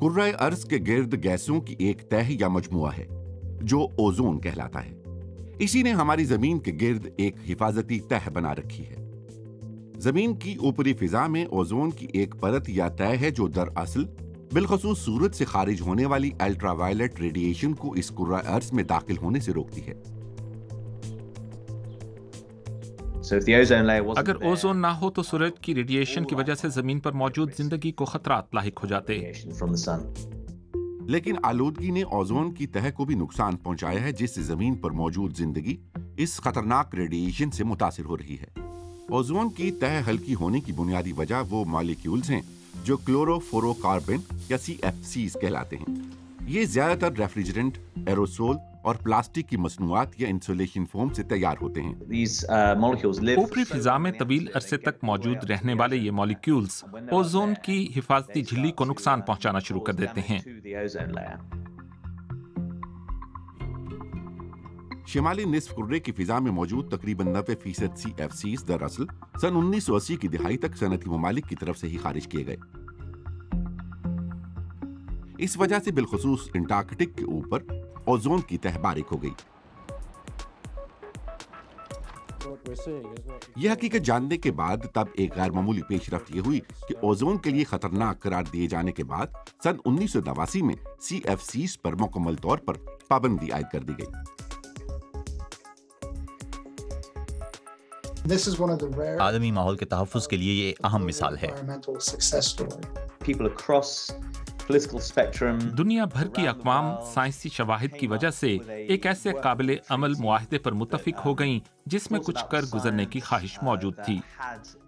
कुर्रा अर्ज के गिर्द गैसों की एक तह या मजमुआ है जो ओजोन कहलाता है। इसी ने हमारी जमीन के गिर्द एक हिफाजती तह बना रखी है। जमीन की ऊपरी फिजा में ओजोन की एक परत या तह है जो दरअसल बिलखसूस सूरज से खारिज होने वाली अल्ट्रावायलेट रेडिएशन को इस कुर्रा अर्ज में दाखिल होने से रोकती है। अगर ओजोन ना हो तो सूरज की रेडिएशन की वजह से जमीन पर मौजूद जिंदगी को खतरात लाहिक हो जाते। लेकिन आलूदगी ने ओजोन की तह को भी नुकसान पहुंचाया है, जिससे जमीन पर मौजूद जिंदगी इस खतरनाक रेडिएशन से मुतासिर हो रही है। ओजोन की तह हल्की होने की बुनियादी वजह वो मॉलिक्यूल्स हैं जो क्लोरोफ्लोरोकार्बन या CFCs कहलाते हैं। ये ज्यादातर रेफ्रिजरेंट, एरोसोल और प्लास्टिक की मसनूआत या इंसुलेशन फोम से तैयार होते हैं। ऊपरी फिजा में तवील अरसे तक मौजूद रहने वाले ये मॉलिक्यूल्स ओजोन की हिफाजती झिल्ली को नुकसान पहुंचाना शुरू कर देते हैं। शिमाली निस्फ कुर्रे की फिजा में मौजूद तकरीबन 90% CFCs दरअसल सन 1980 की दिहाई तक सनती ममालिक की तरफ से ही खारिज किए गए। इस वजह से बिलखसूस अंटार्कटिक के ऊपर ओजोन की तह बारीक हो गई। यह हकीकत जानने के बाद तब एक गैर मामूली पेशरफ्त ये हुई कि ओजोन के लिए खतरनाक करार दिए जाने के बाद सन 1989 में CFCs पर मुकम्मल तौर पर पाबंदी आयद कर दी गई। आलमी माहौल के तहफ़्फ़ुज़ के लिए ये अहम मिसाल है। दुनिया भर की अक़वाम साइंसी शवाहिद की वजह से एक ऐसे काबिल अमल मुआहदे पर मुत्तफ़िक हो गईं जिसमें कुछ कर गुजरने की ख्वाहिश मौजूद थी।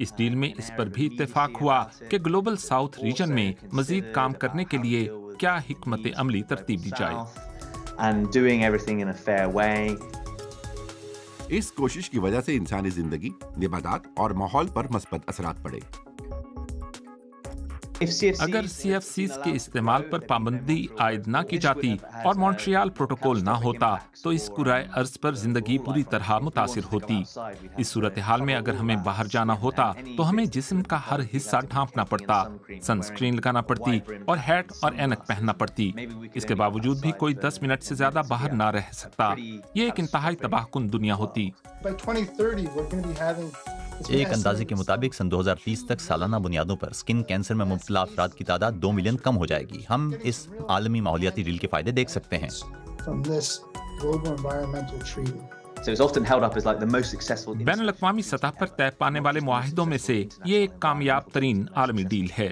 इस डील में इस पर भी इत्तेफाक हुआ कि ग्लोबल साउथ रीजन में मजीद काम करने के लिए क्या हिकमत अमली तरतीब दी जाए। इस कोशिश की वजह से इंसानी जिंदगी, निबातात और माहौल पर मस्बत असरात पड़े। अगर CFCs के इस्तेमाल पर पाबंदी आयद ना की जाती और मॉन्ट्रियल प्रोटोकॉल ना होता तो इस कुराए अर्ज पर जिंदगी पूरी तरह मुतासिर होती। इस सूरत हाल में अगर हमें बाहर जाना होता तो हमें जिस्म का हर हिस्सा ढांपना पड़ता, सनस्क्रीन लगाना पड़ती और हैट और ऐनक पहनना पड़ती। इसके बावजूद भी कोई 10 मिनट से ज्यादा बाहर ना रह सकता। ये एक इंतहाई तबाहकुन दुनिया होती। एक अंदाजे के मुताबिक सन 2030 तक सालाना बुनियादों पर स्किन कैंसर में मुब्तला अफराद की तादाद 2 मिलियन कम हो जाएगी। हम इस आलमी माहौलियाती डील के फायदे देख सकते हैं। बैनुल-अक़वामी सतह पर तय पाने वाले मुआहिदों में से ये एक कामयाब तरीन आलमी डील है।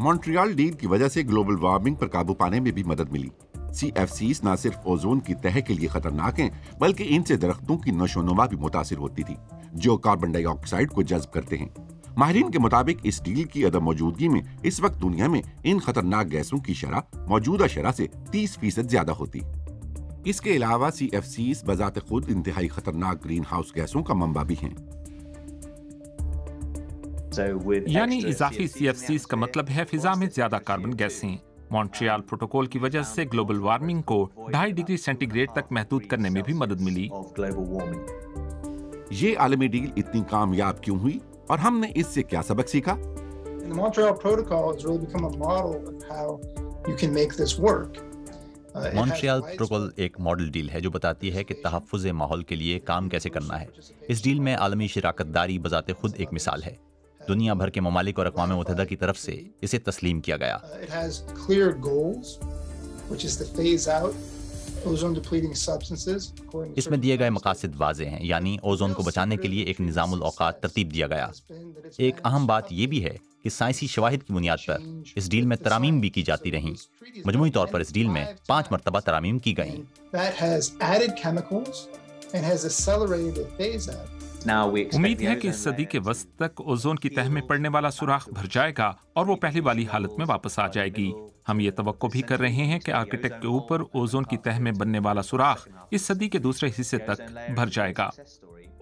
मॉन्ट्रियल डील की वजह से ग्लोबल वार्मिंग पर काबू पाने में भी मदद मिली। CFCs न सिर्फ ओजोन की तह के लिए खतरनाक हैं, बल्कि इनसे दरख्तों की नशोनुमा भी मुतासिर होती थी जो कार्बन डाइऑक्साइड को जज्ब करते हैं। माहिरीन के मुताबिक इस डील की अदम मौजूदगी में इस वक्त दुनिया में इन खतरनाक गैसों की शरह मौजूदा शरह से 30% ज्यादा होती। इसके अलावा CFCs बजाते खुद इंतहाई खतरनाक ग्रीन हाउस गैसों का मंबा भी हैं। यानी इजाफी CFCs का मतलब है फिजा में ज्यादा कार्बन गैसें। मॉन्ट्रियल प्रोटोकॉल की वजह से ग्लोबल वार्मिंग को 2.5 डिग्री सेंटीग्रेड तक महदूद करने में भी मदद मिली। ये आलमी डील इतनी कामयाब क्यों हुई और हमने इससे क्या सबक सीखा? मॉन्ट्रियल प्रोटोकॉल एक मॉडल डील है जो बताती है कि तहफ़्फ़ुज़ माहौल के लिए काम कैसे करना है। इस डील में आलमी शराकतदारी बजाते खुद एक मिसाल है। दुनिया भर के ममालिक और अक़वाम मुत्तहिदा की तरफ से इसे तस्लीम किया गया। इसमें दिए गए मकासद वाज़ेह हैं, यानी ओजोन को बचाने के लिए एक निज़ामुल औक़ात तरतीब दिया गया। एक अहम बात यह भी है कि साइंसी शवाहिद की बुनियाद पर इस डील में तरामीम भी की जाती रहीं। मजमूई तौर पर इस डील में 5 मरतबा तरामीम की गईं। उम्मीद है कि इस सदी के वस्त तक ओजोन की तह में पड़ने वाला सुराख भर जाएगा और वो पहली वाली हालत में वापस आ जाएगी। हम ये तवक्को भी कर रहे हैं कि आर्कटिक के ऊपर ओजोन की तह में बनने वाला सुराख इस सदी के दूसरे हिस्से तक भर जाएगा।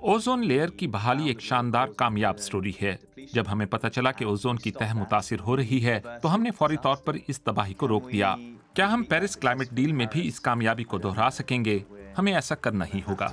ओजोन लेयर की बहाली एक शानदार कामयाब स्टोरी है। जब हमें पता चला कि ओजोन की तह मुतासिर हो रही है तो हमने फौरी तौर पर इस तबाही को रोक दिया। क्या हम पेरिस क्लाइमेट डील में भी इस कामयाबी को दोहरा सकेंगे? हमें ऐसा करना ही होगा।